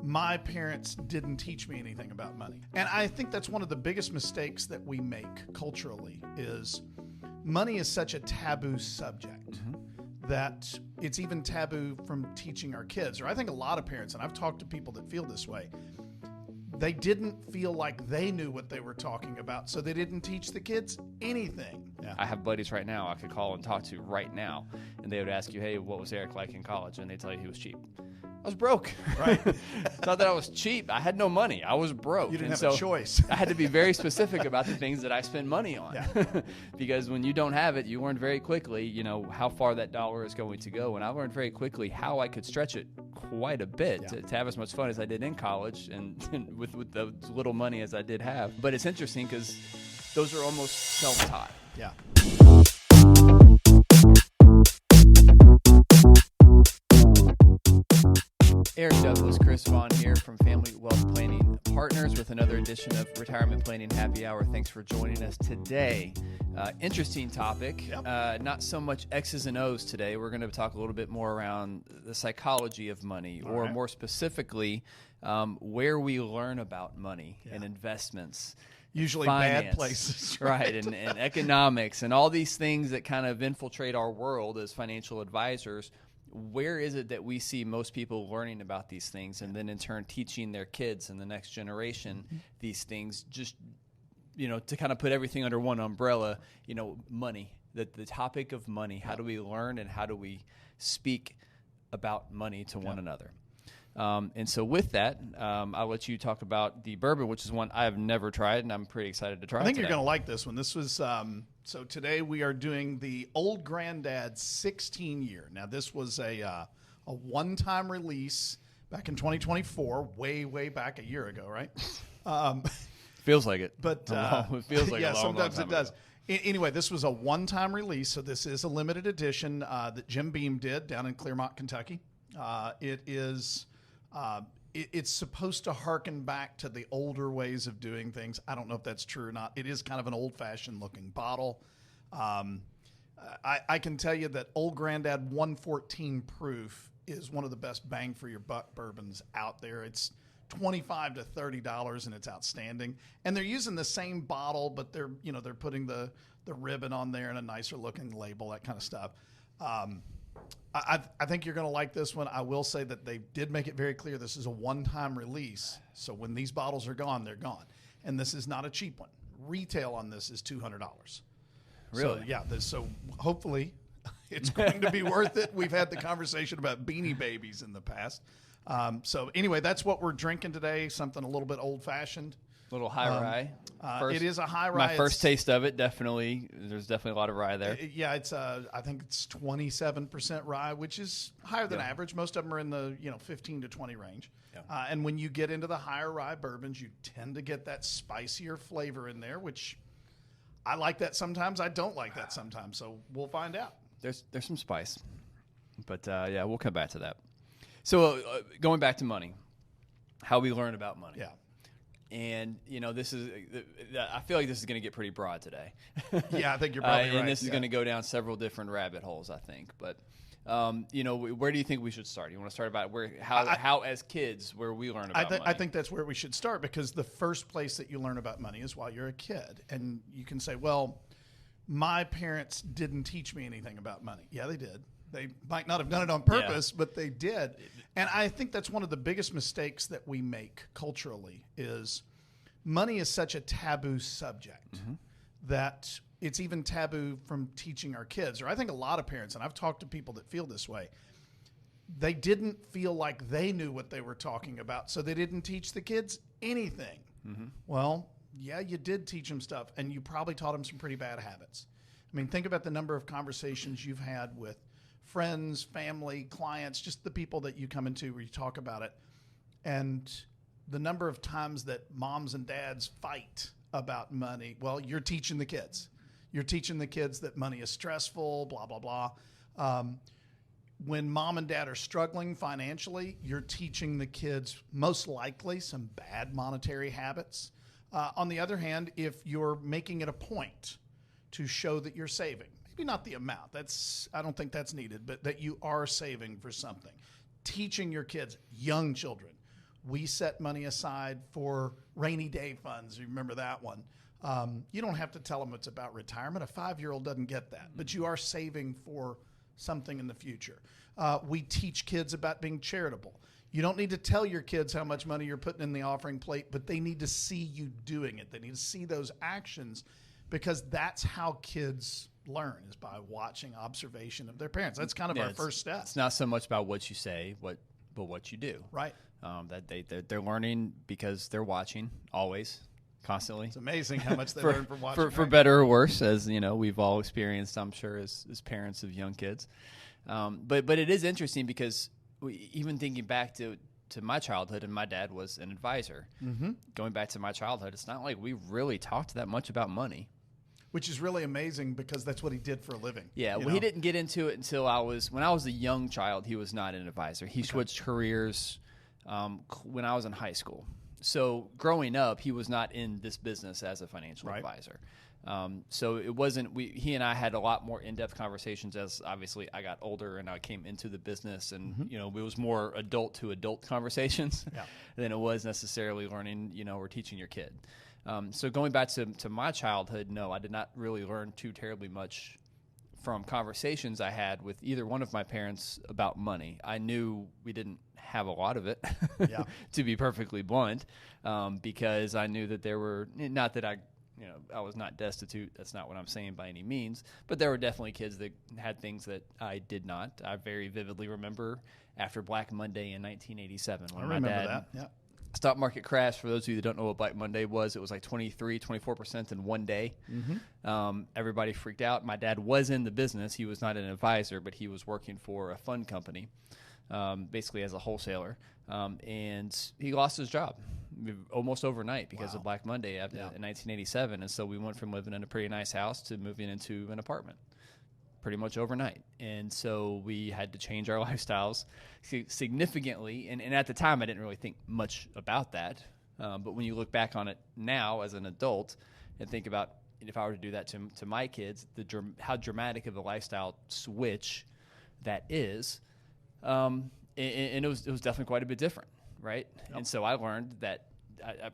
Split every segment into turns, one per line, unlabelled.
my parents didn't teach me anything about money. And I think that's one of the biggest mistakes that we make culturally is money is such a taboo subject that it's even taboo from teaching our kids. Or I think a lot of parents, and I've talked to people that feel this way, they didn't feel like they knew what they were talking about, so they didn't teach the kids anything.
Yeah. I have buddies right now I could call and talk to right now, and they would ask you, hey, what was Eric like in college? And they tell you he was cheap. I was broke.
Right.
It's not that I was cheap. I had no money. I was broke.
You didn't have a choice.
I had to be very specific about the things that I spend money on.
Yeah.
Because when you don't have it, you learn very quickly, how far that dollar is going to go. And I learned very quickly how I could stretch it quite a bit to have as much fun as I did in college and with the little money as I did have. But it's interesting because those are almost self-taught.
Yeah.
Eric Douglas, Chris Vaughn here from Family Wealth Planning Partners with another edition of Retirement Planning Happy Hour. Thanks for joining us today. Interesting topic. Yep. Not so much X's and O's today. We're going to talk a little bit more around the psychology of money, or more specifically, where we learn about money and investments.
Usually
finance,
bad places.
Right, and economics and all these things that kind of infiltrate our world as financial advisors. Where is it that we see most people learning about these things and then in turn teaching their kids and the next generation these things, just, to kind of put everything under one umbrella, money, the topic of money. How do we learn and how do we speak about money to one another? And so with that, I'll let you talk about the bourbon, which is one I have never tried, and I'm pretty excited to try it.
I think you're going to like this one. This was so today we are doing the Old Granddad 16 year. Now this was a one-time release back in 2024, way back a year ago, right?
Feels like it,
but
it feels like
yeah,
a long,
sometimes
long time
it does.
ago.
Anyway, this was a one-time release, so this is a limited edition that Jim Beam did down in Clearmont, Kentucky. It is. It's supposed to harken back to the older ways of doing things. I don't know if that's true or not. It is kind of an old-fashioned looking bottle. I can tell you that Old Granddad 114 proof is one of the best bang for your buck bourbons out there. It's $25 to $30 and it's outstanding. And they're using the same bottle, but they're putting the ribbon on there and a nicer looking label, that kind of stuff. I think you're going to like this one. I will say that they did make it very clear this is a one-time release. So when these bottles are gone, they're gone. And this is not a cheap one. Retail on this is $200.
Really?
So, yeah. So hopefully it's going to be worth it. We've had the conversation about Beanie Babies in the past. So anyway, that's what we're drinking today. Something a little bit old-fashioned.
Little high rye.
It is a high rye.
My first taste of it, definitely. There's definitely a lot of rye there.
Yeah, it's I think it's 27% rye, which is higher than average. Most of them are in the 15 to 20 range. Yeah. And when you get into the higher rye bourbons, you tend to get that spicier flavor in there, which I like that sometimes. I don't like that sometimes. So we'll find out.
There's some spice, but we'll come back to that. So going back to money, how we learn about money.
Yeah.
And, this is, I feel like this is going to get pretty broad today.
Yeah, I think you're probably right.
And this is going to go down several different rabbit holes, I think. But, where do you think we should start? You want to start about how as kids, where we learn about money?
I think that's where we should start, because the first place that you learn about money is while you're a kid. And you can say, well, my parents didn't teach me anything about money. Yeah, they did. They might not have done it on purpose, but they did. And I think that's one of the biggest mistakes that we make culturally is money is such a taboo subject that it's even taboo from teaching our kids. Or I think a lot of parents, and I've talked to people that feel this way, they didn't feel like they knew what they were talking about, so they didn't teach the kids anything. Well, yeah, you did teach them stuff, and you probably taught them some pretty bad habits. I mean, think about the number of conversations you've had with friends, family, clients, just the people that you come into where you talk about it. And the number of times that moms and dads fight about money, well, you're teaching the kids. You're teaching the kids that money is stressful, blah, blah, blah. When mom and dad are struggling financially, you're teaching the kids most likely some bad monetary habits. On the other hand, if you're making it a point to show that you're saving, maybe not the amount, I don't think that's needed, but that you are saving for something. Teaching your kids, young children, We set money aside for rainy day funds. You remember that one? You don't have to tell them it's about retirement. A 5-year-old doesn't get that, but you are saving for something in the future. We teach kids about being charitable. You don't need to tell your kids how much money you're putting in the offering plate, but they need to see you doing it. They need to see those actions, because that's how kids learn, is by watching, observation of their parents. That's kind of our first step.
It's not so much about what you say, but what you do.
Right.
That they're learning because they're watching always, constantly.
It's amazing how much they learn from watching.
For better or worse, as you know, we've all experienced, I'm sure, as parents of young kids. But it is interesting because even thinking back to my childhood, and my dad was an advisor. Mm-hmm. Going back to my childhood, it's not like we really talked that much about money.
Which is really amazing, because that's what he did for a living.
Yeah, well, he didn't get into it until when I was a young child. He was not an advisor. He switched careers when I was in high school. So growing up, he was not in this business as a financial advisor. So it wasn't. He and I had a lot more in-depth conversations as obviously I got older and I came into the business, and it was more adult to adult conversations than it was necessarily learning, or teaching your kid. So going back to my childhood, no, I did not really learn too terribly much from conversations I had with either one of my parents about money. I knew we didn't have a lot of it, to be perfectly blunt, because I knew that there were, not that I was not destitute. That's not what I'm saying by any means, but there were definitely kids that had things that I did not. I very vividly remember after Black Monday in 1987 when my dad stock market crash. For those of you that don't know what Black Monday was, it was like 24% in one day. Mm-hmm. Everybody freaked out. My dad was in the business. He was not an advisor, but he was working for a fund company, basically as a wholesaler. And he lost his job almost overnight because of Black Monday in 1987. And so we went from living in a pretty nice house to moving into an apartment pretty much overnight. And so we had to change our lifestyles significantly. And at the time, I didn't really think much about that. But when you look back on it now as an adult and think about if I were to do that to my kids, how dramatic of a lifestyle switch that is, and it was definitely quite a bit different, right? Yep. And so I learned that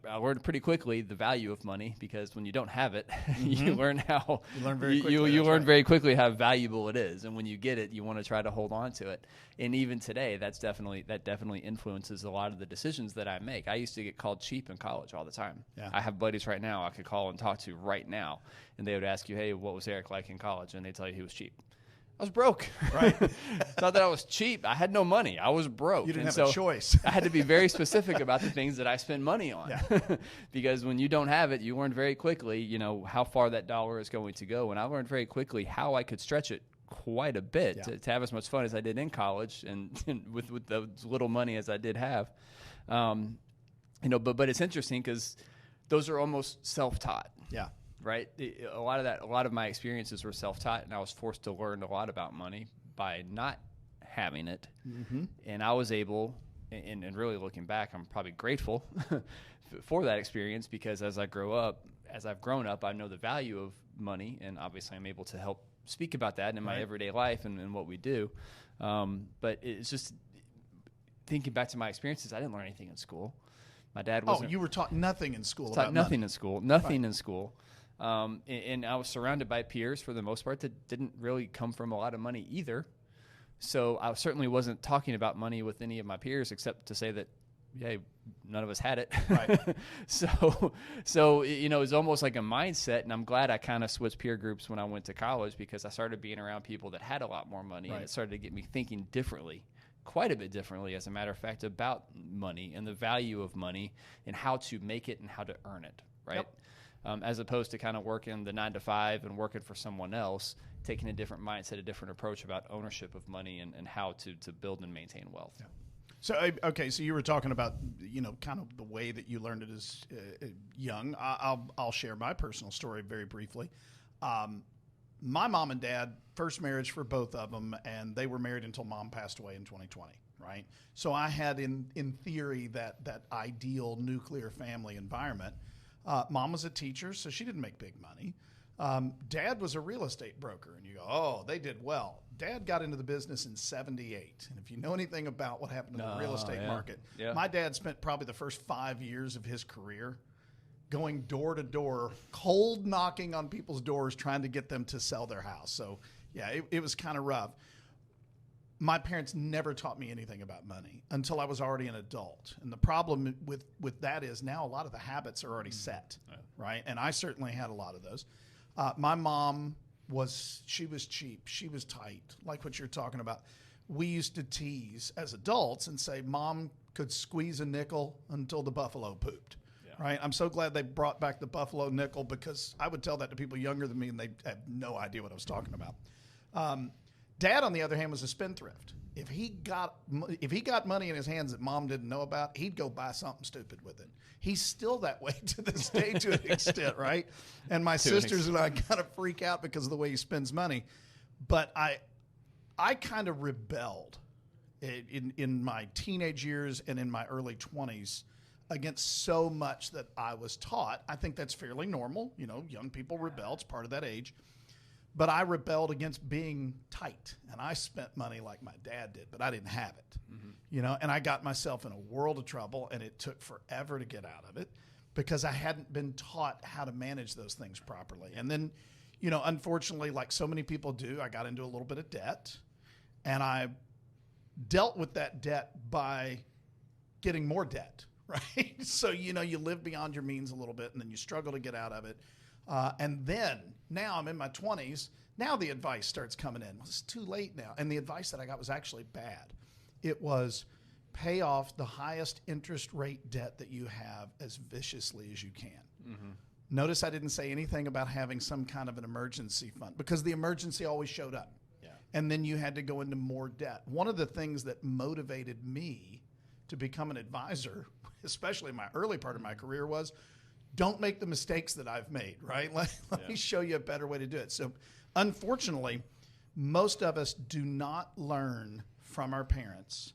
I learned pretty quickly the value of money, because when you don't have it, you learn very quickly how valuable it is, and when you get it, you want to try to hold on to it. And even today, that definitely influences a lot of the decisions that I make. I used to get called cheap in college all the time. Yeah. I have buddies right now I could call and talk to right now, and they would ask you, "Hey, what was Eric like in college?" And they tell you he was cheap. I was broke. Right. It's not that I was cheap. I had no money. I was broke.
You didn't have a choice.
I had to be very specific about the things that I spend money on. Yeah. Because when you don't have it, you learn very quickly, how far that dollar is going to go. And I learned very quickly how I could stretch it quite a bit to have as much fun as I did in college and with the little money as I did have. But it's interesting because those are almost self-taught. Yeah. Right. A lot of my experiences were self-taught, and I was forced to learn a lot about money by not having it. Mm-hmm. And I was able, and really looking back, I'm probably grateful for that experience, because as I've grown up, I know the value of money, and obviously I'm able to help speak about that in my everyday life and what we do. But it's just thinking back to my experiences, I didn't learn anything in school. My dad wasn't.
Oh, you were taught nothing in school.
Taught nothing in school. Nothing in school. And I was surrounded by peers for the most part that didn't really come from a lot of money either. So I certainly wasn't talking about money with any of my peers, except to say that, hey, none of us had it. Right. So it was almost like a mindset, and I'm glad I kind of switched peer groups when I went to college, because I started being around people that had a lot more money, and it started to get me thinking differently. Quite a bit differently, as a matter of fact, about money and the value of money and how to make it and how to earn it, right? Yep. As opposed to kind of working the 9 to 5 and working for someone else, taking a different mindset, a different approach about ownership of money and how to build and maintain wealth. Yeah.
So, so you were talking about, kind of the way that you learned it as young. I'll share my personal story very briefly. My mom and dad, first marriage for both of them, and they were married until mom passed away in 2020, right? So I had, in theory, that ideal nuclear family environment. Mom was a teacher, so she didn't make big money. Dad was a real estate broker, and you go, oh, they did well. Dad got into the business in '78, and if you know anything about what happened in the real estate market, my dad spent probably the first 5 years of his career going door to door, cold knocking on people's doors, trying to get them to sell their house. So, yeah, it was kind of rough. My parents never taught me anything about money until I was already an adult. And the problem with that is now a lot of the habits are already set, right? And I certainly had a lot of those. My mom she was cheap. She was tight, like what you're talking about. We used to tease as adults and say, Mom could squeeze a nickel until the buffalo pooped. Right? I'm so glad they brought back the buffalo nickel, because I would tell that to people younger than me and they have no idea what I was talking about. Dad, on the other hand, was a spendthrift. If he got money in his hands that Mom didn't know about, he'd go buy something stupid with it. He's still that way to this day to an extent, right? And my sisters and I kind of freak out because of the way he spends money. But I kind of rebelled in my teenage years and in my early 20s against so much that I was taught. I think that's fairly normal. You know, young people rebel. It's part of that age. But I rebelled against being tight, and I spent money like my dad did, but I didn't have it. You know, and I got myself in a world of trouble, and it took forever to get out of it because I hadn't been taught how to manage those things properly. And then, you know, unfortunately, like so many people do, I got into a little bit of debt, and I dealt with that debt by getting more debt. Right? So, you know, you live beyond your means a little bit, and then you struggle to get out of it. And then, now I'm in my 20s, now the advice starts coming in. Well, it's too late now. And the advice that I got was actually bad. It was pay off the highest interest rate debt that you have as viciously as you can. Notice I didn't say anything about having some kind of an emergency fund, because the emergency always showed up. And then you had to go into more debt. One of the things that motivated me to become an advisor, especially in my early part of my career, was don't make the mistakes that I've made, right? Let me show you a better way to do it. So unfortunately, most of us do not learn from our parents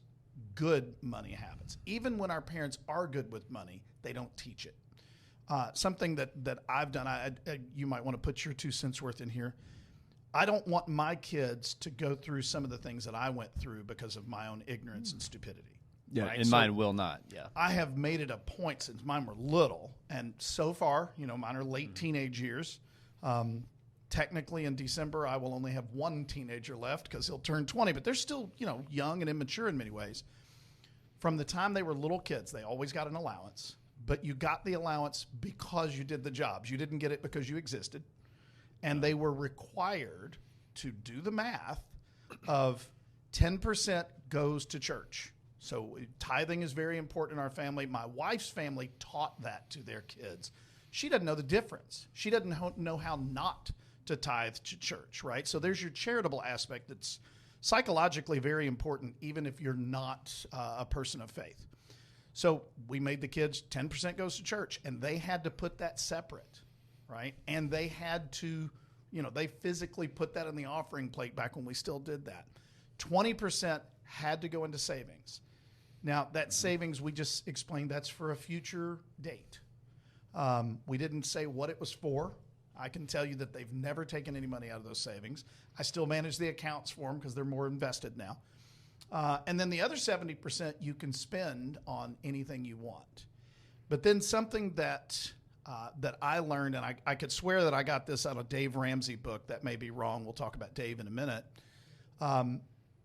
good money habits. Even when our parents are good with money, they don't teach it. Something that I've done, you might want to put your 2 cents worth in here. I don't want my kids to go through some of the things that I went through because of my own ignorance and stupidity.
Yeah,
right?
and mine will not. Yeah,
I have made it a point since mine were little, and so far, you know, mine are late teenage years. Technically, in December, I will only have one teenager left because he'll turn 20, but they're still, you know, young and immature in many ways. From the time they were little kids, they always got an allowance, but you got the allowance because you did the jobs. You didn't get it because you existed, and they were required to do the math of 10% goes to church. So tithing is very important in our family. My wife's family taught that to their kids. She doesn't know the difference. She doesn't know how not to tithe to church, right? So there's your charitable aspect that's psychologically very important, even if you're not a person of faith. So we made the kids 10% goes to church, and they had to put that separate, right? And they had to, you know, they physically put that in the offering plate back when we still did that. 20% had to go into savings. Now, that savings, we just explained that's for a future date. We didn't say what it was for. I can tell you that they've never taken any money out of those savings. I still manage the accounts for them because they're more invested now. And then the other 70% you can spend on anything you want. But then something that I learned, and I could swear that I got this out of Dave Ramsey book. That may be wrong. We'll talk about Dave in a minute.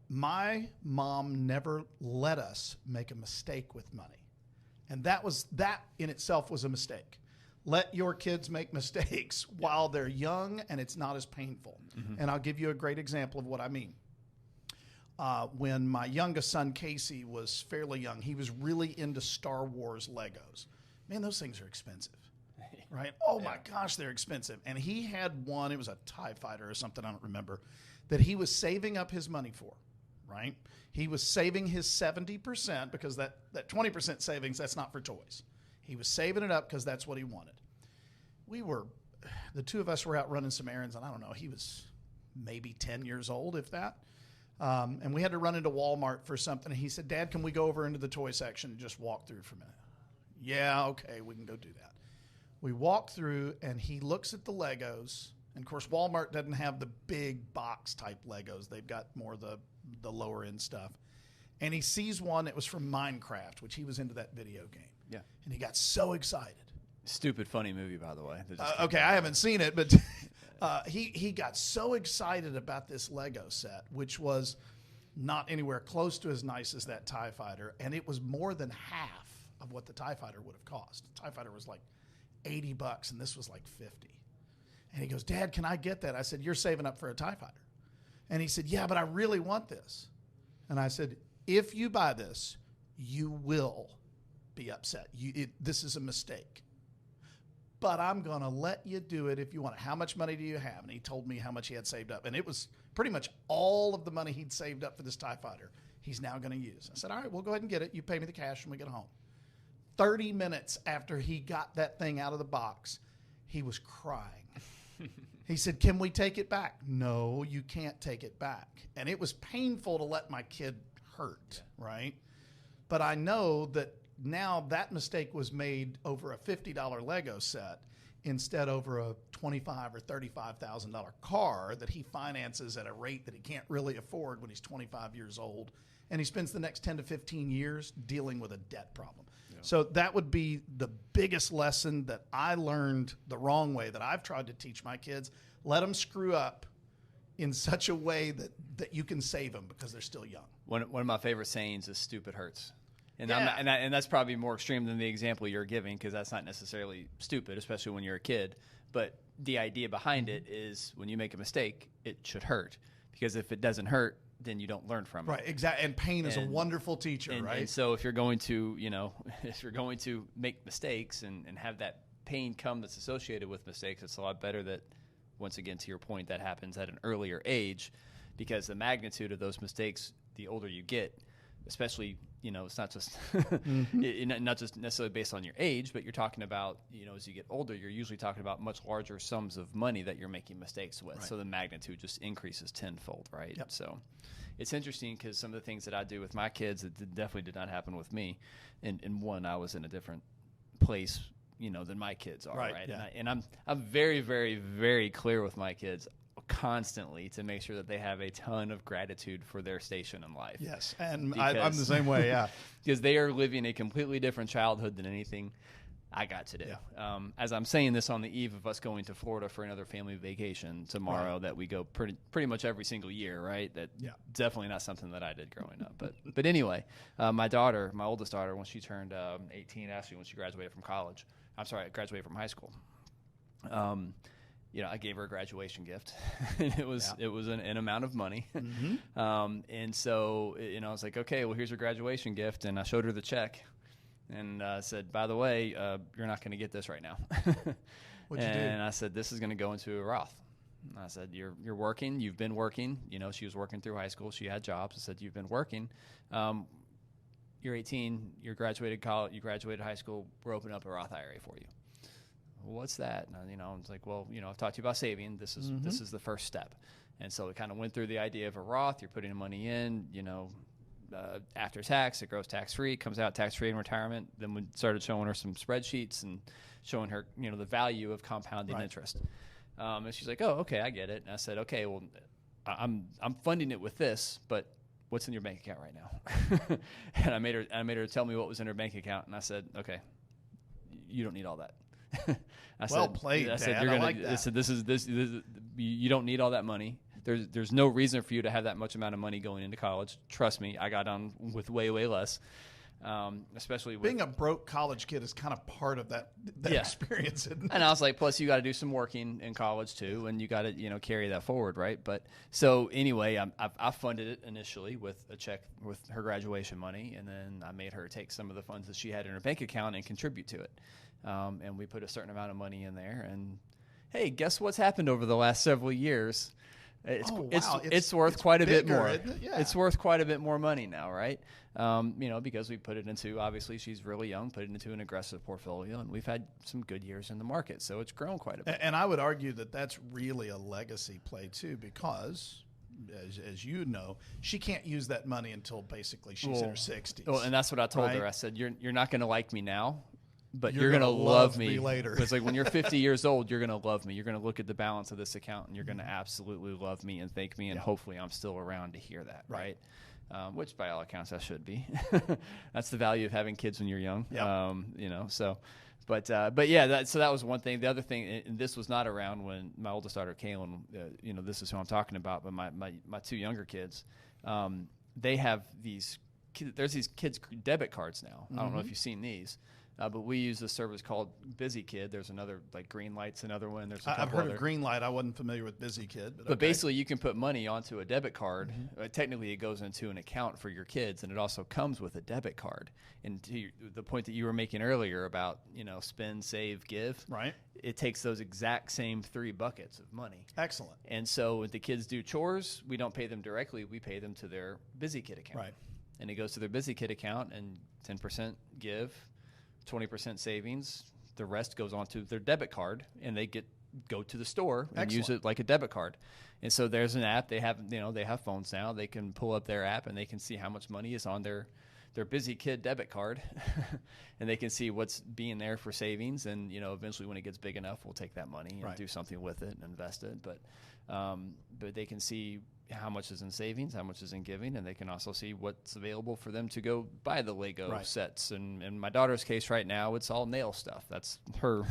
My mom never let us make a mistake with money. And that in itself was a mistake. Let your kids make mistakes while they're young and it's not as painful. And I'll give you a great example of what I mean. When my youngest son, Casey, was fairly young, he was really into Star Wars Legos. Man, those things are expensive, right? Oh my gosh, they're expensive. And he had one, it was a TIE fighter or something, I don't remember, that he was saving up his money for. Right? He was saving his 70% because that 20% savings, that's not for toys. He was saving it up because that's what he wanted. The two of us were out running some errands, and I don't know, he was maybe 10 years old, if that. And we had to run into Walmart for something. And he said, Dad, can we go over into the toy section and just walk through for a minute? Yeah, okay, we can go do that. We walked through, and he looks at the Legos, And of course, Walmart doesn't have the big box type Legos. They've got more the lower end stuff. And he sees one that was from Minecraft, which he was into that video game.
Yeah.
And he got so excited.
Stupid funny movie, by the way.
Okay, I haven't seen it, but he got so excited about this Lego set, which was not anywhere close to as nice as that TIE Fighter, and it was more than half of what the TIE Fighter would have cost. The TIE Fighter was like $80, and this was like $50. And he goes, Dad, can I get that? I said, you're saving up for a TIE Fighter. And he said, yeah, but I really want this. And I said, if you buy this, you will be upset. This is a mistake. But I'm going to let you do it if you want it. How much money do you have? And he told me how much he had saved up. And it was pretty much all of the money he'd saved up for this TIE Fighter he's now going to use. I said, all right, we'll go ahead and get it. You pay me the cash when we get home. 30 minutes after he got that thing out of the box, he was crying. He said, can we take it back? No, you can't take it back. And it was painful to let my kid hurt, right? But I know that now that mistake was made over a $50 Lego set instead over a $25,000 or $35,000 car that he finances at a rate that he can't really afford when he's 25 years old. And he spends the next 10 to 15 years dealing with a debt problem. Yeah. So that would be the biggest lesson that I learned the wrong way that I've tried to teach my kids. Let them screw up in such a way that you can save them because they're still young.
One of my favorite sayings is "stupid hurts." And,
yeah.
and that's probably more extreme than the example you're giving because that's not necessarily stupid, especially when you're a kid. But the idea behind it is when you make a mistake, it should hurt. Because if it doesn't hurt, then you don't learn from it.
Right, exactly. And pain is a wonderful teacher, right?
And so if you're going to, if you're going to make mistakes and have that pain come that's associated with mistakes, it's a lot better that, once again, to your point, that happens at an earlier age because the magnitude of those mistakes, the older you get, especially, it's not just not just necessarily based on your age, but you're talking about, as you get older, you're usually talking about much larger sums of money that you're making mistakes with. Right. So the magnitude just increases tenfold, right? Yep. So it's interesting because some of the things that I do with my kids, it definitely did not happen with me. And one, I was in a different place, than my kids are, right?
Yeah.
And I'm very, very, very clear with my kids constantly to make sure that they have a ton of gratitude for their station in life.
Yes, and I'm the same way, yeah.
Because they are living a completely different childhood than anything I got to do. Yeah. As I'm saying this on the eve of us going to Florida for another family vacation tomorrow, right, that we go pretty much every single year, right? That definitely not something that I did growing up. But anyway, my oldest daughter, when she turned 18, actually when she graduated from graduated from high school. I gave her a graduation gift. It was an amount of money. Mm-hmm. And so, I was like, okay, well, here's your graduation gift. And I showed her the check and said, by the way, you're not going to get this right now.
What'd you do? And
I said, this is going to go into a Roth. And I said, you're working. You've been working. She was working through high school. She had jobs. I said, you've been working. You're 18. You graduated college. You graduated high school. We're opening up a Roth IRA for you. What's that? And I was like, well, I've talked to you about saving. This is the first step. And so we kind of went through the idea of a Roth. You're putting the money in, after tax, it grows tax-free, comes out tax-free in retirement. Then we started showing her some spreadsheets and showing her, the value of compounding interest. And she's like, oh, okay, I get it. And I said, okay, well, I'm funding it with this, but what's in your bank account right now? And I made her tell me what was in her bank account. And I said, okay, you don't need all that.
Well played, Dad. I like that.
I said, this is you don't need all that money. There's no reason for you to have that much amount of money going into college. Trust me, I got on with way less. Especially with
being a broke college kid is kind of part of that experience. Isn't it?
And I was like, plus you got to do some working in college too, and you got to carry that forward, right? But so anyway, I funded it initially with a check with her graduation money, and then I made her take some of the funds that she had in her bank account and contribute to it. And we put a certain amount of money in there. And hey, guess what's happened over the last several years? It's worth quite a bit more.
Yeah.
It's worth quite a bit more money now, right? Because we put it into, obviously she's really young, put it into an aggressive portfolio, and we've had some good years in the market, so it's grown quite a bit.
And I would argue that that's really a legacy play too, because as you know, she can't use that money until basically she's in her 60s.
Well, and that's what I told her. I said, you're not going to like me now. but you're going to love me
later.
It's like when you're 50 years old, you're going to love me. You're going to look at the balance of this account, and you're going to absolutely love me and thank me, and hopefully I'm still around to hear that, right? Which by all accounts I should be. That's the value of having kids when you're young. So. But yeah, so that was one thing. The other thing, and this was not around when my oldest daughter, Kaylin, this is who I'm talking about, but my two younger kids, they have there's these kids' debit cards now. I don't know if you've seen these, but we use a service called Busy Kid. There's another, like Green Light's another one. There's
I've heard of Green Light. I wasn't familiar with Busy Kid.
But basically, you can put money onto a debit card. Technically, it goes into an account for your kids, and it also comes with a debit card. And to the point that you were making earlier about, spend, save, give,
right?
It takes those exact same 3 buckets of money.
Excellent.
And so when the kids do chores, we don't pay them directly. We pay them to their Busy Kid account.
Right.
And it goes to their Busy Kid account, and 10% give, 20% savings. The rest goes on to their debit card, and they go to the store and use it like a debit card. And so there's an app. They have phones now. They can pull up their app, and they can see how much money is on their Busy Kid debit card, and they can see what's being there for savings. And eventually, when it gets big enough, we'll take that money and do something with it and invest it. But they can see how much is in savings, how much is in giving, and they can also see what's available for them to go buy the Lego sets. And in my daughter's case right now, it's all nail stuff. That's her.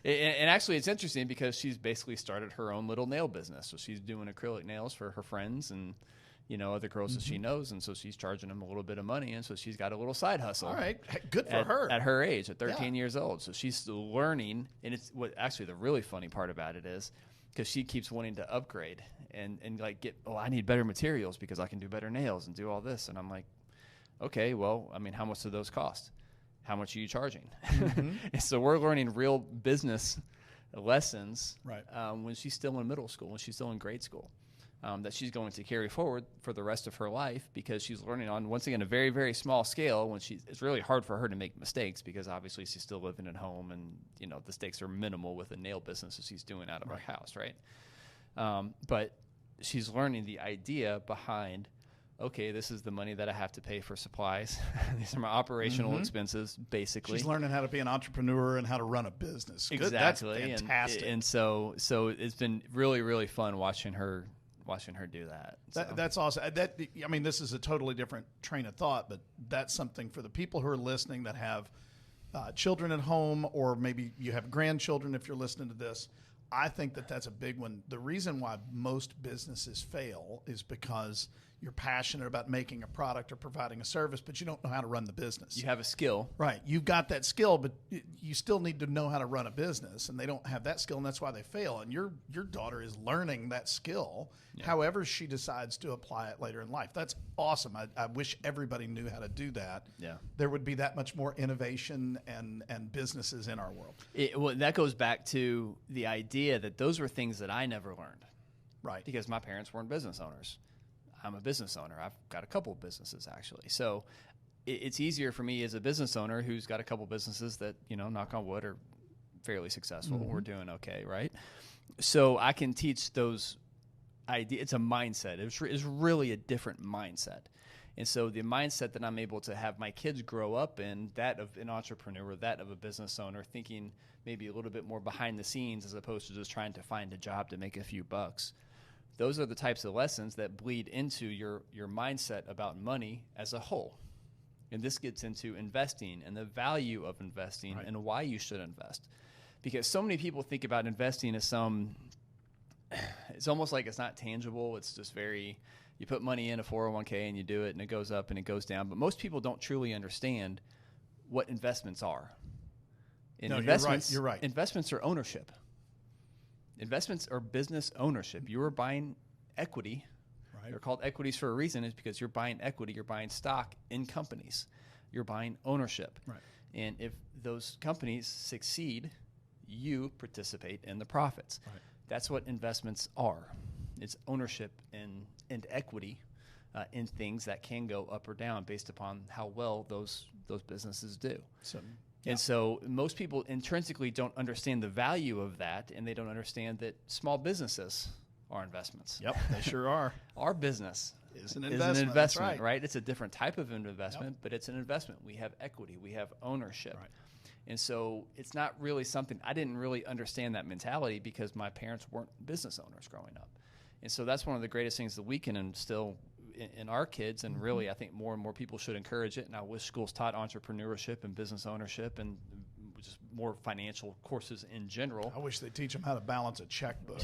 And actually, it's interesting because she's basically started her own little nail business. So she's doing acrylic nails for her friends and other girls that she knows, and so she's charging them a little bit of money, and so she's got a little side hustle.
All right, good for her.
At her age, at 13 years old. So she's still learning, and it's actually the really funny part about it is because she keeps wanting to upgrade and like I need better materials because I can do better nails and do all this. And I'm like, okay, well, I mean, how much do those cost? How much are you charging? And so we're learning real business lessons when she's still in middle school, when she's still in grade school. That she's going to carry forward for the rest of her life because she's learning on, once again, a very, very small scale. It's really hard for her to make mistakes because obviously she's still living at home, and the stakes are minimal with the nail business that she's doing out of her house, right? But she's learning the idea behind, okay, this is the money that I have to pay for supplies. These are my operational expenses, basically.
She's learning how to be an entrepreneur and how to run a business.
Exactly.
That's fantastic.
And so it's been really, really fun watching her do that. So.
That's awesome. This is a totally different train of thought, but that's something for the people who are listening that have children at home, or maybe you have grandchildren if you're listening to this. I think that's a big one. The reason why most businesses fail is because you're passionate about making a product or providing a service, but you don't know how to run the business.
You have a skill.
Right. You've got that skill, but you still need to know how to run a business, and they don't have that skill, and that's why they fail. And your daughter is learning that skill, however she decides to apply it later in life. That's awesome. I wish everybody knew how to do that.
Yeah.
There would be that much more innovation and businesses in our world.
That goes back to the idea that those were things that I never learned.
Right.
Because my parents weren't business owners. I'm a business owner. I've got a couple of businesses, actually. So it's easier for me as a business owner who's got a couple businesses that, knock on wood, are fairly successful. We're doing okay, right? So I can teach those ideas. It's a mindset. It's really a different mindset. And so the mindset that I'm able to have my kids grow up in, that of an entrepreneur, that of a business owner, thinking maybe a little bit more behind the scenes as opposed to just trying to find a job to make a few bucks. Those are the types of lessons that bleed into your mindset about money as a whole. And this gets into investing and the value of investing and why you should invest. Because so many people think about investing as it's almost like it's not tangible. It's just you put money in a 401k and you do it and it goes up and it goes down. But most people don't truly understand what investments are. And
you're right.
Investments are ownership. Investments are business ownership. You are buying equity. Right. They're called equities for a reason. Is because you're buying equity. You're buying stock in companies. You're buying ownership. Right. And if those companies succeed, you participate in the profits. Right. That's what investments are. It's ownership and equity in things that can go up or down based upon how well those businesses do. And so most people intrinsically don't understand the value of that, and they don't understand that small businesses are investments.
Yep, they sure are.
Our business,
is an
Is
investment.
an
That's
investment,
right.
It's a different type of investment, but it's an investment. We have equity, we have ownership.
Right.
And so it's not really something, I didn't really understand that mentality because my parents weren't business owners growing up. And so that's one of the greatest things that we can instill in our kids. And really, I think more and more people should encourage it. And I wish schools taught entrepreneurship and business ownership and just more financial courses in general.
I wish they teach them how to balance a checkbook,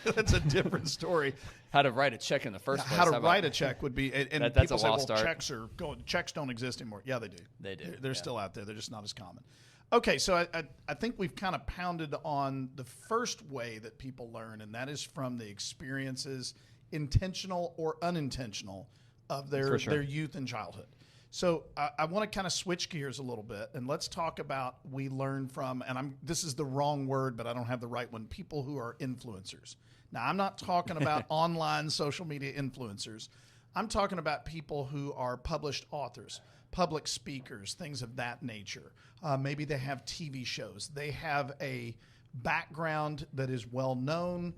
but that's a different story.
How to write a check in the first place.
How to write a check would be, and
that's
people
a
say, well,
lost art.
checks don't exist anymore. Yeah, they do.
They do.
They're still out there. They're just not as common. Okay, so I think we've kind of pounded on the first way that people learn, and that is from the experiences, intentional or unintentional, of their youth and childhood. So I want to kind of switch gears a little bit, and let's talk about we learn from, and this is the wrong word, but I don't have the right one, people who are influencers. Now, I'm not talking about online social media influencers. I'm talking about people who are published authors, public speakers, things of that nature. Maybe they have TV shows. They have a background that is well known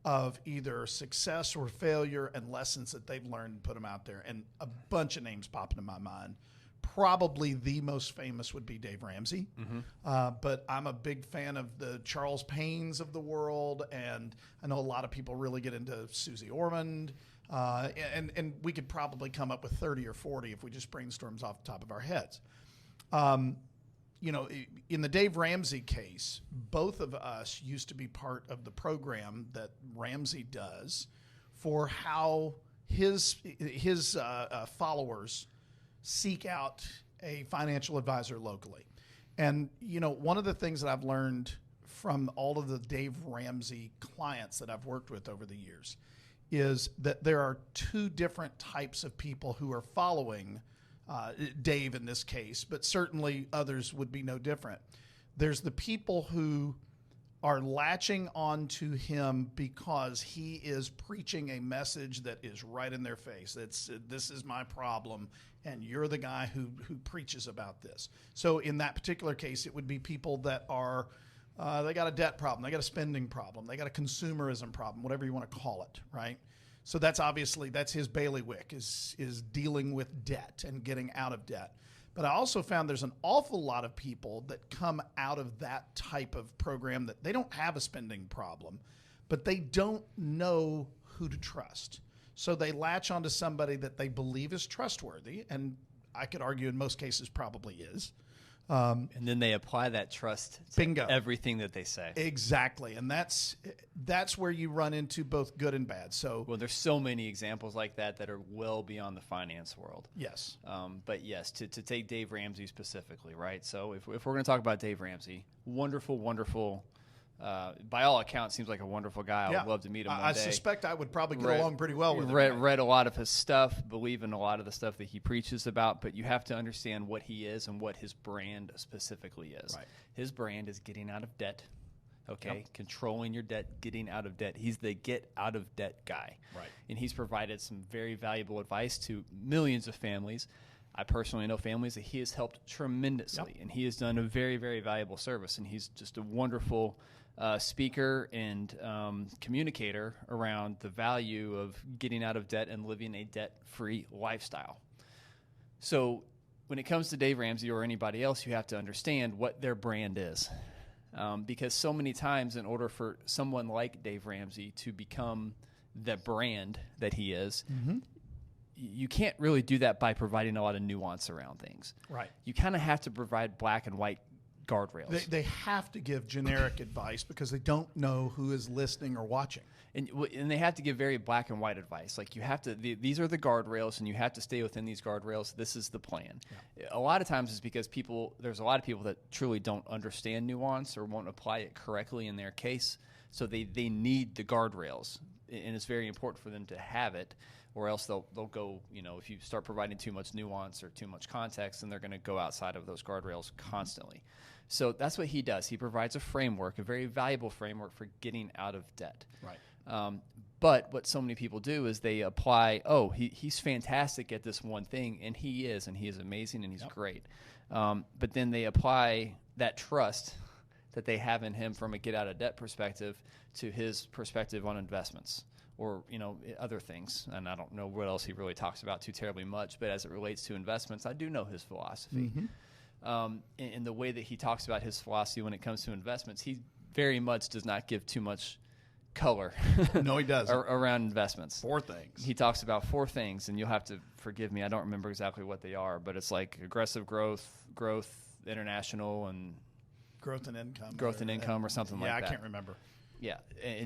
of either success or failure and lessons that they've learned and put them out there. And a bunch of names pop into my mind. Probably the most famous would be Dave Ramsey. But I'm a big fan of the Charles Paynes of the world. And I know a lot of people really get into Susie Ormond. And we could probably come up with 30 or 40 if we just brainstorms off the top of our heads. In the Dave Ramsey case, both of us used to be part of the program that Ramsey does for how his followers seek out a financial advisor locally. And, one of the things that I've learned from all of the Dave Ramsey clients that I've worked with over the years is that there are two different types of people who are following Dave in this case, but certainly others would be no different. There's the people who are latching onto him because he is preaching a message that is right in their face. This is my problem, and you're the guy who preaches about this. So in that particular case, it would be people that are they got a debt problem, they got a spending problem, they got a consumerism problem, whatever you want to call it, right? So that's his bailiwick is dealing with debt and getting out of debt. But I also found there's an awful lot of people that come out of that type of program that they don't have a spending problem, but they don't know who to trust. So they latch onto somebody that they believe is trustworthy, and I could argue in most cases probably is.
And then they apply that trust to everything that they say.
Exactly. And that's where you run into both good and bad. So,
well, there's so many examples like that are well beyond the finance world.
Yes.
But yes, to take Dave Ramsey specifically, right? So if we're going to talk about Dave Ramsey, wonderful, by all accounts, seems like a wonderful guy. I would love to meet him one day.
I suspect I would probably get along pretty well with him.
Read a lot of his stuff, believe in a lot of the stuff that he preaches about, but you have to understand what he is and what his brand specifically is.
Right.
His brand is getting out of debt,
Yep.
Controlling your debt, getting out of debt. He's the get out of debt guy.
Right.
And he's provided some very valuable advice to millions of families. I personally know families that he has helped tremendously, and he has done a very, very valuable service, and he's just a wonderful speaker and communicator around the value of getting out of debt and living a debt-free lifestyle. So when it comes to Dave Ramsey or anybody else, you have to understand what their brand is. Because so many times in order for someone like Dave Ramsey to become the brand that he is, you can't really do that by providing a lot of nuance around things.
Right.
You kind of have to provide black and white guardrails.
They have to give generic advice because they don't know who is listening or watching.
And they have to give very black and white advice. Like you have to, these are the guardrails, and you have to stay within these guardrails. This is the plan. Yeah. A lot of times it's because there's a lot of people that truly don't understand nuance or won't apply it correctly in their case. So they need the guardrails, and it's very important for them to have it, or else they'll go, if you start providing too much nuance or too much context, then they're going to go outside of those guardrails constantly. So that's what he does. He provides a framework, a very valuable framework for getting out of debt.
Right.
But what so many people do is they apply, he's fantastic at this one thing, and he is amazing, and he's great. But then they apply that trust that they have in him from a get out of debt perspective to his perspective on investments or other things. And I don't know what else he really talks about too terribly much, but as it relates to investments, I do know his philosophy. And the way that he talks about his philosophy when it comes to investments, he very much does not give too much color.
No, he doesn't.
Around investments.
4 things.
He talks about 4 things, and you'll have to forgive me. I don't remember exactly what they are, but it's like aggressive growth, international, and
growth and income.
Or something like that.
Yeah, I can't remember.
Yeah,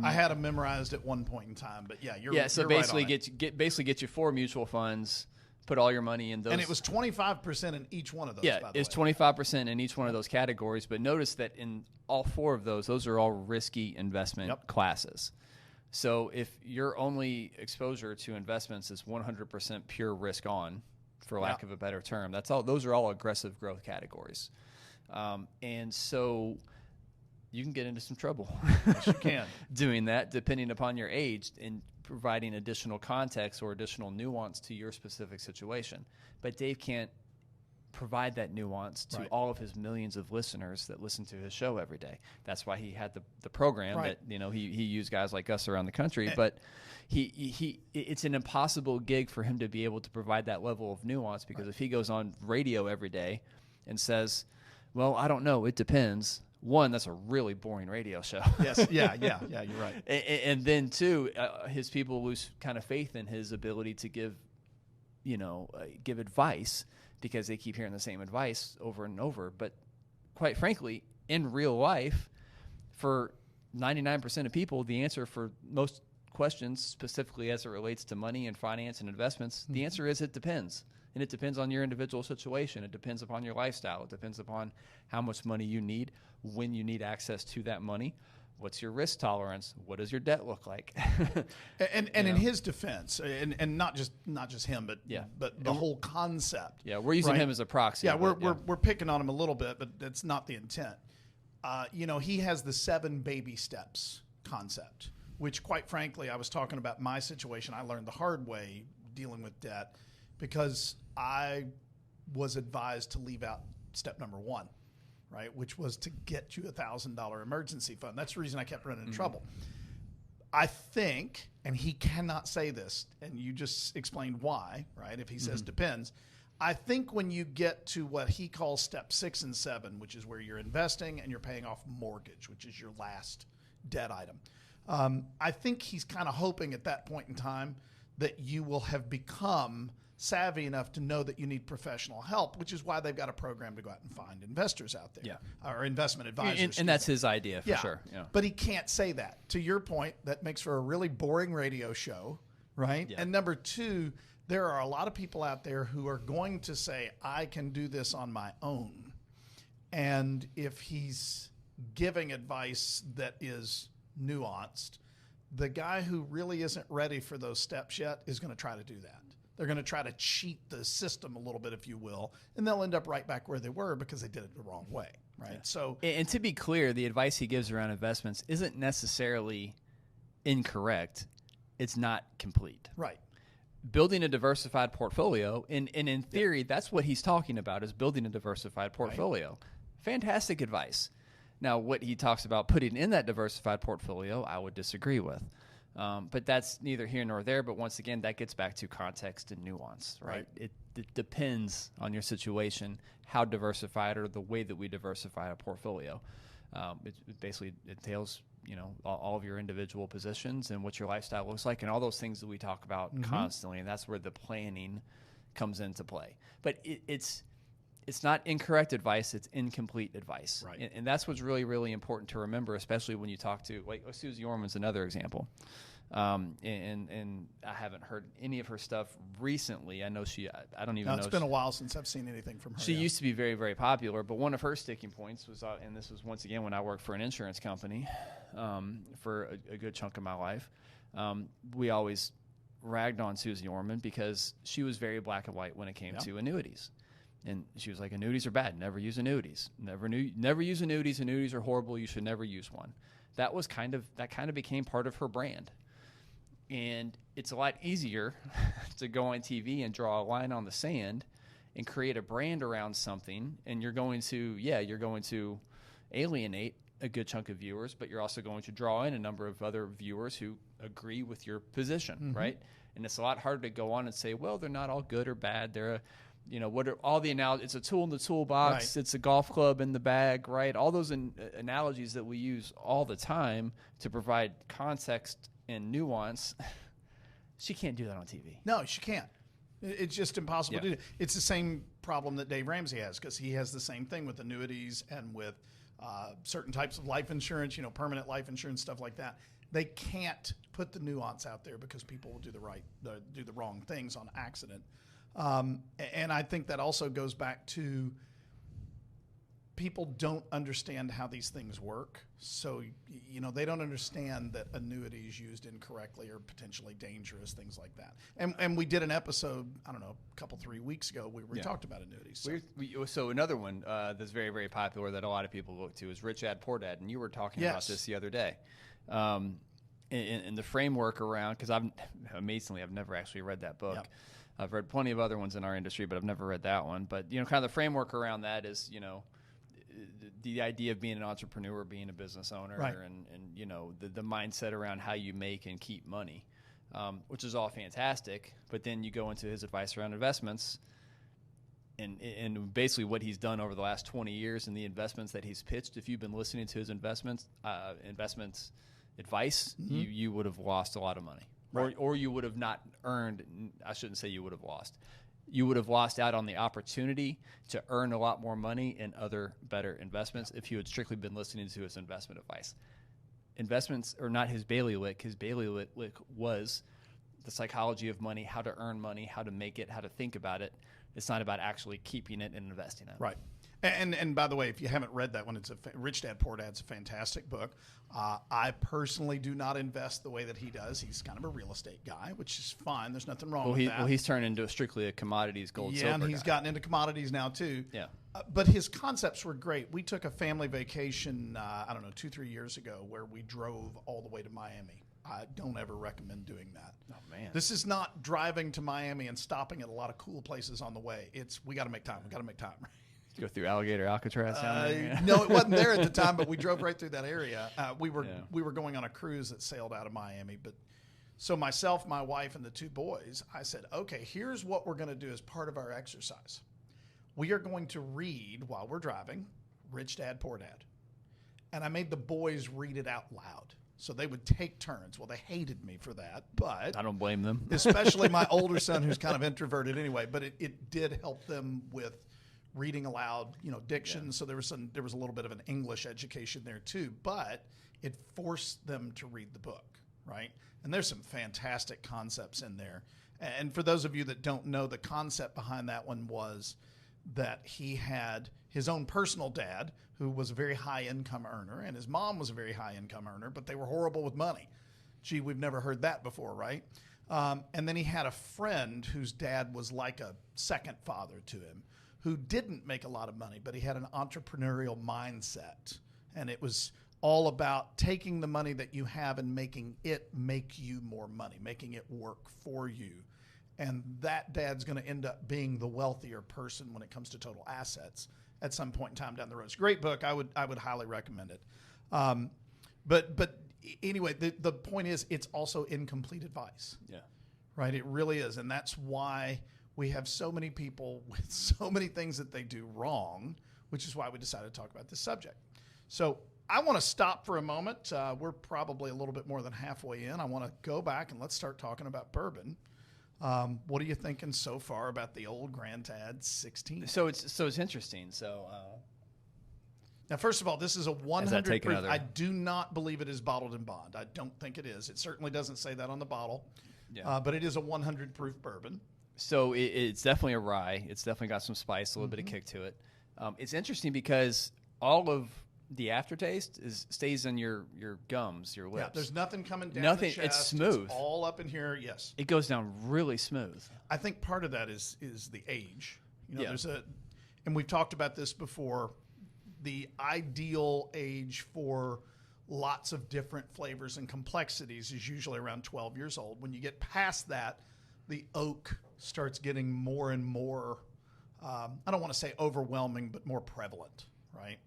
I had them memorized at one point in time, but yeah, you're
so
you're
basically
right on it.
get you 4 mutual funds, put all your money in those.
And it was 25% in each one of those.
Yeah,
by the
it's
way.
25% in each one of those categories. But notice that in all 4 of those are all risky investment classes. So if your only exposure to investments is 100% pure risk on, for lack of a better term, those are all aggressive growth categories. And so you can get into some trouble.
Yes, you can.
Doing that, depending upon your age and providing additional context or additional nuance to your specific situation. But Dave can't provide that nuance to all of his millions of listeners that listen to his show every day. That's why he had the program that he used guys like us around the country. But it's an impossible gig for him to be able to provide that level of nuance, because if he goes on radio every day and says, well, I don't know, it depends. 1, that's a really boring radio show.
Yes, yeah, you're right.
And then 2, his people lose kind of faith in his ability to give advice, because they keep hearing the same advice over and over. But quite frankly, in real life, for 99% of people, the answer for most questions, specifically as it relates to money and finance and investments, the answer is it depends. And it depends on your individual situation. It depends upon your lifestyle. It depends upon how much money you need, when you need access to that money. What's your risk tolerance? What does your debt look like?
And in his defense, and not just him, but the whole concept.
Yeah, we're using him as a proxy.
Yeah, we're picking on him a little bit, but that's not the intent. He has the 7 baby steps concept, which, quite frankly, I was talking about my situation. I learned the hard way dealing with debt, because I was advised to leave out step number 1, right, which was to get you $1,000 emergency fund. That's the reason I kept running into trouble. I think, and he cannot say this, and you just explained why, right, if he says depends. I think when you get to what he calls step 6 and 7, which is where you're investing and you're paying off mortgage, which is your last debt item, I think he's kind of hoping at that point in time that you will have become savvy enough to know that you need professional help, which is why they've got a program to go out and find investors out there, or investment advisors.
And that's his idea, for sure. Yeah.
But he can't say that. To your point, that makes for a really boring radio show, right? Yeah. And number 2, there are a lot of people out there who are going to say, I can do this on my own. And if he's giving advice that is nuanced, the guy who really isn't ready for those steps yet is going to try to do that. They're going to try to cheat the system a little bit, if you will, and they'll end up right back where they were because they did it the wrong way, right? Yeah. So,
and to be clear, the advice he gives around investments isn't necessarily incorrect. It's not complete.
Right.
Building a diversified portfolio, and in theory, that's what he's talking about, is building a diversified portfolio. Right. Fantastic advice. Now, what he talks about putting in that diversified portfolio, I would disagree with. But that's neither here nor there. But once again, that gets back to context and nuance, right? It depends on your situation, how diversified, or the way that we diversify a portfolio. It basically entails, all of your individual positions and what your lifestyle looks like, and all those things that we talk about constantly. And that's where the planning comes into play. But it's not incorrect advice; it's incomplete advice,
right?
And that's what's really, really important to remember, especially when you talk to, like, Susie Orman's another example. And I haven't heard any of her stuff recently. I know I don't even know.
It's been a while since I've seen anything from her.
She used to be very, very popular, but one of her sticking points was, and this was once again when I worked for an insurance company for a good chunk of my life. We always ragged on Susie Orman because she was very black and white when it came to annuities. And she was like, annuities are bad. Never use annuities. Never use annuities. Annuities are horrible. You should never use one. That kind of became part of her brand. And it's a lot easier to go on TV and draw a line on the sand and create a brand around something. And you're going to alienate a good chunk of viewers, but you're also going to draw in a number of other viewers who agree with your position, right? And it's a lot harder to go on and say, well, they're not all good or bad. They're what are all the analogies? It's a tool in the toolbox.
Right.
It's a golf club in the bag, right? All those analogies that we use all the time to provide context and nuance. She can't do that on TV.
No, she can't. It's just impossible to do. It's the same problem that Dave Ramsey has, because he has the same thing with annuities and with certain types of life insurance, permanent life insurance, stuff like that. They can't put the nuance out there because people will do the wrong things on accident. And I think that also goes back to people don't understand how these things work. So, they don't understand that annuities used incorrectly are potentially dangerous, things like that. And we did an episode, I don't know, a couple, 3 weeks ago where we talked about annuities.
So another one that's very, very popular that a lot of people look to is Rich Dad, Poor Dad. And you were talking about this the other day. In the framework around, because I've never actually read that book. Yep. I've read plenty of other ones in our industry, but I've never read that one. But, kind of the framework around that is, the idea of being an entrepreneur, being a business owner,
right.
and the mindset around how you make and keep money, which is all fantastic. But then you go into his advice around investments and basically what he's done over the last 20 years and the investments that he's pitched. If you've been listening to his investments advice, you would have lost a lot of money.
Right.
Or you would have not earned, I shouldn't say you would have lost. You would have lost out on the opportunity to earn a lot more money in other better investments if you had strictly been listening to his investment advice. Investments are not his bailiwick. His bailiwick was the psychology of money, how to earn money, how to make it, how to think about it. It's not about actually keeping it and investing in it.
Right. And by the way, if you haven't read that one, it's Rich Dad, Poor Dad's a fantastic book. I personally do not invest the way that he does. He's kind of a real estate guy, which is fine. There's nothing wrong with that.
Well, he's turned into strictly a commodities, gold, silver
and he's
guy.
gotten into commodities now too.
Yeah.
But his concepts were great. We took a family vacation, 2-3 years ago, where we drove all the way to Miami. I don't ever recommend doing that.
Oh, man.
This is not driving to Miami and stopping at a lot of cool places on the way. We got to make time. We got to make time.
Go through Alligator Alcatraz down there? Yeah.
No, it wasn't there at the time, but we drove right through that area. We were going on a cruise that sailed out of Miami. But so myself, my wife, and the 2 boys, I said, okay, here's what we're going to do as part of our exercise. We are going to read while we're driving Rich Dad, Poor Dad. And I made the boys read it out loud. So they would take turns. Well, they hated me for that, but
I don't blame them.
Especially my older son, who's kind of introverted anyway. But it did help them with reading aloud, diction. Yeah. So there was a little bit of an English education there too. But it forced them to read the book, right? And there's some fantastic concepts in there. And for those of you that don't know, the concept behind that one was that he had his own personal dad who was a very high income earner, and his mom was a very high income earner, but they were horrible with money. Gee, we've never heard that before, right? And then he had a friend whose dad was like a second father to him, who didn't make a lot of money, but he had an entrepreneurial mindset. And it was all about taking the money that you have and making it make you more money, making it work for you. And that dad's going to end up being the wealthier person when it comes to total assets at some point in time down the road. It's a great book. I would highly recommend it. But anyway, the point is, it's also incomplete advice.
Yeah.
Right? It really is. And that's why we have so many people with so many things that they do wrong, which is why we decided to talk about this subject. So I want to stop for a moment. We're probably a little bit more than halfway in. I want to go back and let's start talking about bourbon. What are you thinking so far about the old Granddad 16?
So it's interesting. So
now, first of all, this is a 100 proof.
Another...
I do not believe it is bottled in bond. I don't think it is. It certainly doesn't say that on the bottle. Yeah. But it is a 100 proof bourbon.
So it's definitely a rye. It's definitely got some spice, a little bit of kick to it. It's interesting because all of the aftertaste stays in your gums, your lips.
Yeah, there's nothing coming down the chest.
It's smooth.
It's all up in here, yes.
It goes down really smooth.
I think part of that is the age. And we've talked about this before, the ideal age for lots of different flavors and complexities is usually around 12 years old. When you get past that, the oak starts getting more and more, I don't want to say overwhelming, but more prevalent, right?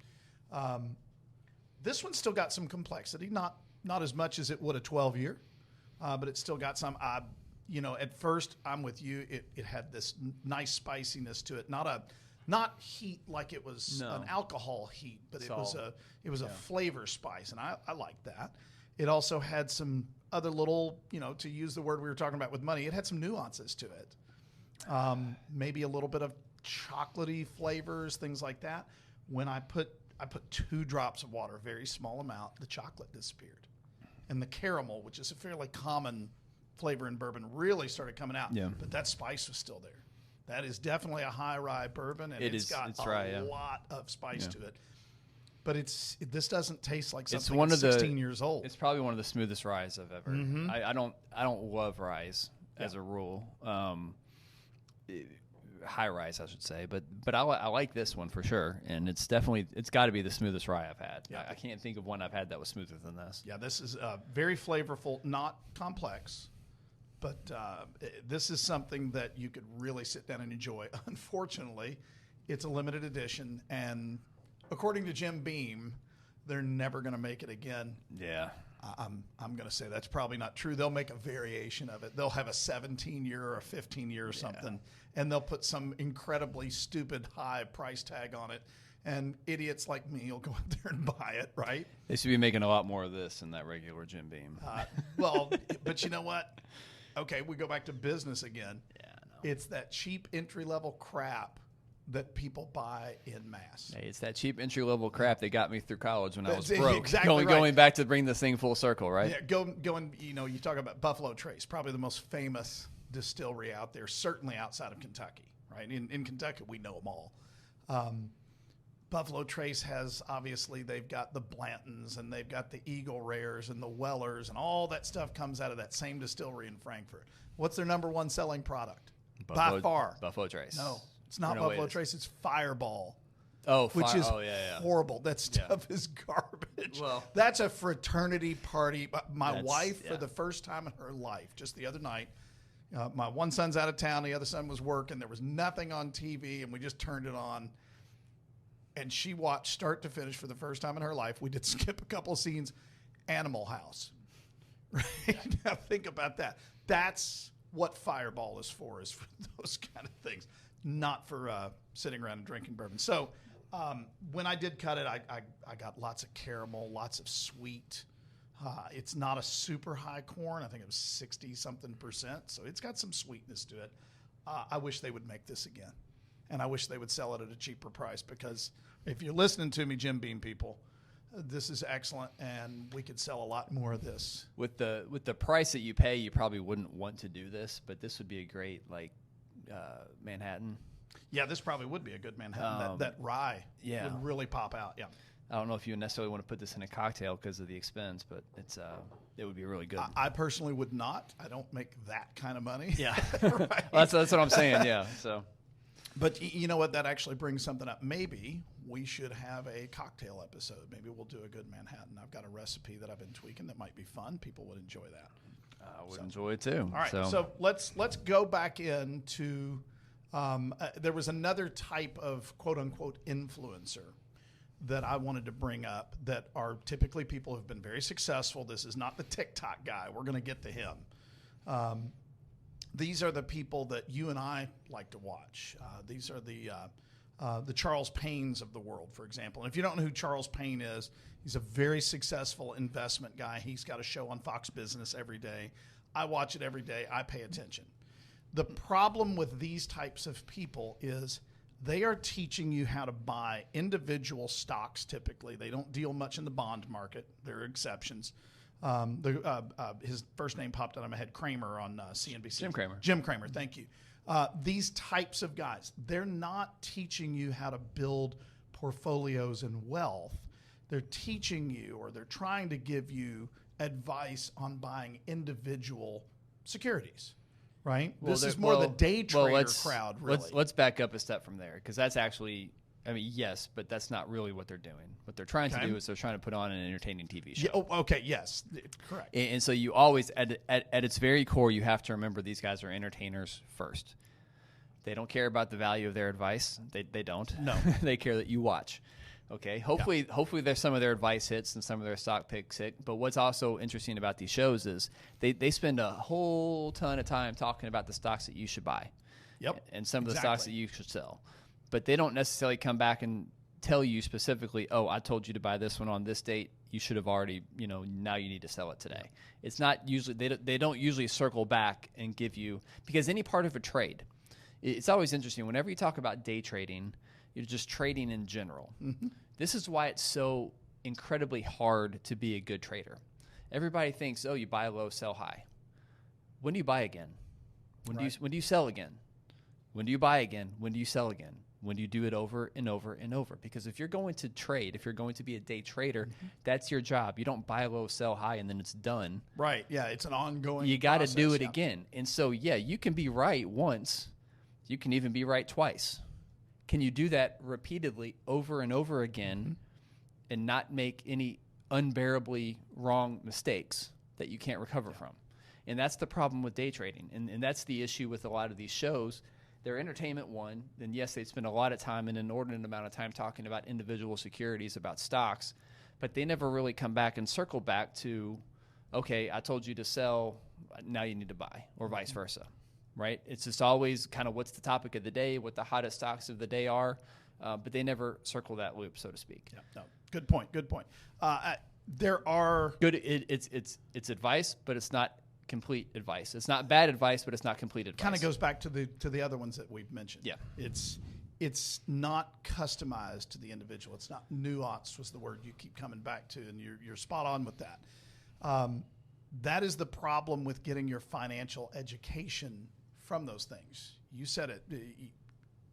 This one's still got some complexity, not as much as it would a 12-year, but it's still got some. At first, I'm with you. It had this nice spiciness to it, not heat like it was an alcohol heat, but it was a flavor spice, and I like that. It also had some other little, to use the word we were talking about with money, it had some nuances to it. Maybe a little bit of chocolatey flavors, things like that. When I put 2 drops of water, a very small amount, the chocolate disappeared. And the caramel, which is a fairly common flavor in bourbon, really started coming out. Yeah. But that spice was still there. That is definitely a high rye bourbon, and it's got a lot of spice to it. But this doesn't taste like something that's 16 years old.
It's probably one of the smoothest ryes I've ever. Mm-hmm. I don't love ryes as a rule. High ryes, I should say, but I like this one for sure, and it's got to be the smoothest rye I've had. Yeah. I can't think of one I've had that was smoother than this.
Yeah, this is very flavorful, not complex, but this is something that you could really sit down and enjoy. Unfortunately, it's a limited edition, and according to Jim Beam, they're never going to make it again.
Yeah.
I'm going to say that's probably not true. They'll make a variation of it. They'll have a 17-year or a 15-year or something, and they'll put some incredibly stupid high price tag on it, and idiots like me will go out there and buy it, right?
They should be making a lot more of this than that regular Jim Beam.
But you know what? Okay, we go back to business again.
Yeah, I know.
It's that cheap entry-level crap that people buy in mass.
Hey, it's that cheap entry-level crap that got me through college when I was broke.
Exactly
going back to bring this thing full circle, right?
Yeah, going. You talk about Buffalo Trace, probably the most famous distillery out there, certainly outside of Kentucky, right? In Kentucky, we know them all. Buffalo Trace has, obviously, they've got the Blantons, and they've got the Eagle Rares and the Wellers, and all that stuff comes out of that same distillery in Frankfurt. What's their number one selling product? By far.
Buffalo Trace.
No. It's not Buffalo Trace. It's Fireball.
Which
is horrible. That stuff is garbage. Well, that's a fraternity party. My wife, for the first time in her life, just the other night, my one son's out of town. The other son was working. There was nothing on TV, and we just turned it on. And she watched start to finish for the first time in her life. We did skip a couple of scenes. Animal House. Right? Now think about that. That's what Fireball is for those kind of things. Not for sitting around and drinking bourbon. So when I did cut it, I got lots of caramel, lots of sweet. It's not a super high corn. I think it was 60-something%. So it's got some sweetness to it. I wish they would make this again. And I wish they would sell it at a cheaper price, because if you're listening to me, Jim Beam people, this is excellent, and we could sell a lot more of this.
With the price that you pay, you probably wouldn't want to do this, but this would be a great, Manhattan.
Yeah, this probably would be a good Manhattan. That rye would really pop out. Yeah.
I don't know if you necessarily want to put this in a cocktail because of the expense, but it would be really good.
I personally would not. I don't make that kind of money.
Yeah. Right? Well, that's what I'm saying. Yeah. So.
But you know what? That actually brings something up. Maybe we should have a cocktail episode. Maybe we'll do a good Manhattan. I've got a recipe that I've been tweaking that might be fun. People would enjoy that.
I would enjoy it too.
All right, so let's go back into there was another type of quote unquote influencer that I wanted to bring up that are typically people who have been very successful. This is not the TikTok guy. We're going to get to him. These are the people that you and I like to watch. These are the Charles Paynes of the world, for example. And if you don't know who Charles Payne is, he's a very successful investment guy. He's got a show on Fox Business every day. I watch it every day. I pay attention. The problem with these types of people is they are teaching you how to buy individual stocks typically. They don't deal much in the bond market. There are exceptions. His first name popped out of my head, Cramer on CNBC. Jim Cramer, thank you. These types of guys, they're not teaching you how to build portfolios and wealth. They're teaching you, or they're trying to give you advice on buying individual securities, right? Well, this is more the day trader crowd, really.
Let's back up a step from there, because that's actually, yes, but that's not really what they're doing. What they're trying to do is they're trying to put on an entertaining TV show.
Yeah, okay, yes, correct.
And so you always, at its very core, you have to remember these guys are entertainers first. They don't care about the value of their advice. They don't.
No.
They care that you watch. Okay. Hopefully there's some of their advice hits and some of their stock picks hit. But what's also interesting about these shows is they spend a whole ton of time talking about the stocks that you should buy.
Yep.
And some of the stocks that you should sell. But they don't necessarily come back and tell you specifically, oh, I told you to buy this one on this date. You should have already, now you need to sell it today. It's not usually, they don't usually circle back and give you, because any part of a trade, it's always interesting. Whenever you talk about day trading, you're just trading in general. Mm-hmm. This is why it's so incredibly hard to be a good trader. Everybody thinks, oh, you buy low, sell high. When do you buy again? When do you sell again? When do you buy again? When do you sell again? When do you do it over and over and over? Because if you're going to trade, if you're going to be a day trader, that's your job. You don't buy low, sell high, and then it's done.
Right. Yeah, it's an ongoing
You got to do it again. And so, you can be right once. You can even be right twice. Can you do that repeatedly over and over again and not make any unbearably wrong mistakes that you can't recover from? And that's the problem with day trading. And that's the issue with a lot of these shows. They're entertainment, one. Then, yes, they spend a lot of time, an inordinate amount of time talking about individual securities, about stocks. But they never really come back and circle back to, okay, I told you to sell, now you need to buy, or vice versa. Right? It's just always kind of what's the topic of the day, what the hottest stocks of the day are, but they never circle that loop, so to speak.
Yeah, no. Good point. There are
it's advice, but it's not complete advice. It's not bad advice, but it's not complete advice.
Kind of goes back to the other ones that we've mentioned.
Yeah,
it's not customized to the individual. It's not nuanced was the word you keep coming back to, and you're spot on with that. That is the problem with getting your financial education from those things. You said it.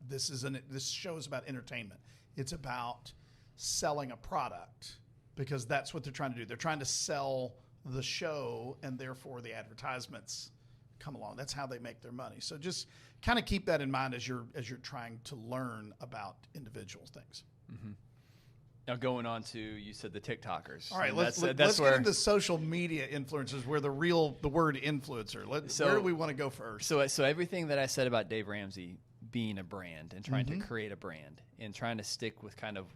This show is about entertainment. It's about selling a product because that's what they're trying to do. They're trying to sell the show, and therefore the advertisements come along. That's how they make their money. So just kind of keep that in mind as you're trying to learn about individual things. Mm-hmm.
Now going on to, you said the TikTokers.
All right, let's get into social media influencers, where the word influencer. Where do we want to go first?
So everything that I said about Dave Ramsey being a brand and trying to create a brand and trying to stick with kind of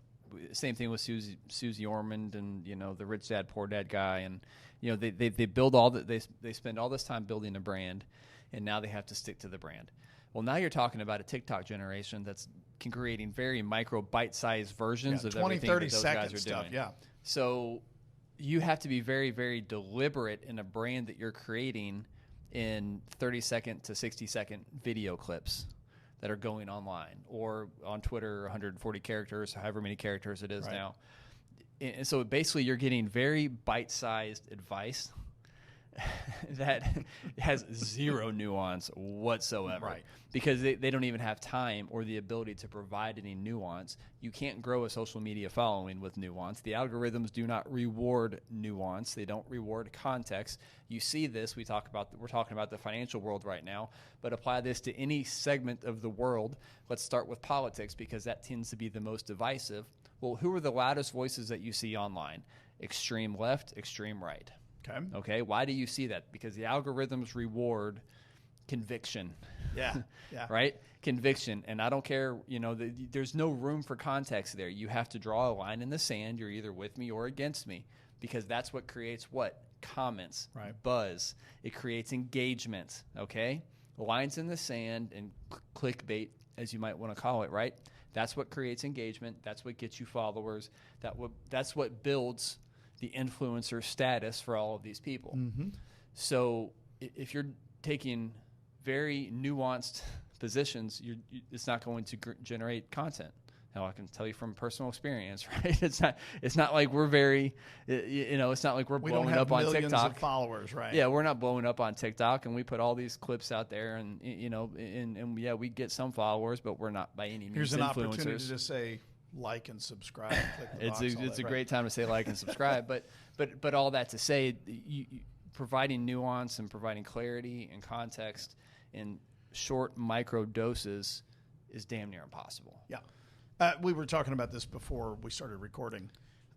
same thing with Susie Ormond and the Rich Dad Poor Dad guy, and they build they spend all this time building a brand, and now they have to stick to the brand. Well, now you're talking about a TikTok generation that's creating very micro bite-sized versions of
20,
everything
30
that those guys are
stuff,
doing.
Yeah.
So you have to be very, very deliberate in a brand that you're creating in 30-second to 60-second video clips that are going online or on Twitter, 140 characters, however many characters it is now. And so basically you're getting very bite-sized advice that has zero nuance whatsoever, because they don't even have time or the ability to provide any nuance. You can't grow a social media following with nuance. The algorithms do not reward nuance. They don't reward context. You see this. We're talking about the financial world right now, but apply this to any segment of the world. Let's start with politics, because that tends to be the most divisive. Well, who are the loudest voices that you see online? Extreme left, extreme right. Okay. Why do you see that? Because the algorithms reward conviction.
Yeah.
Right? Conviction. And I don't care, there's no room for context there. You have to draw a line in the sand. You're either with me or against me, because that's what creates what? Comments, buzz. It creates engagement. Okay? Lines in the sand and clickbait, as you might want to call it, right? That's what creates engagement. That's what gets you followers. That's what builds the influencer status for all of these people. Mm-hmm. So if you're taking very nuanced positions, it's not going to generate content. Now, I can tell you from personal experience, right? It's not like we're very, it's not like we're blowing up on TikTok.
We don't have millions of followers, right?
Yeah, we're not blowing up on TikTok, and we put all these clips out there, and we get some followers, but we're not by any means
Here's an
influencers.
Opportunity to say like and subscribe.
It's a great time to say like and subscribe, but all that to say, providing nuance and providing clarity and context in short micro doses is damn near impossible.
Yeah. We were talking about this before we started recording.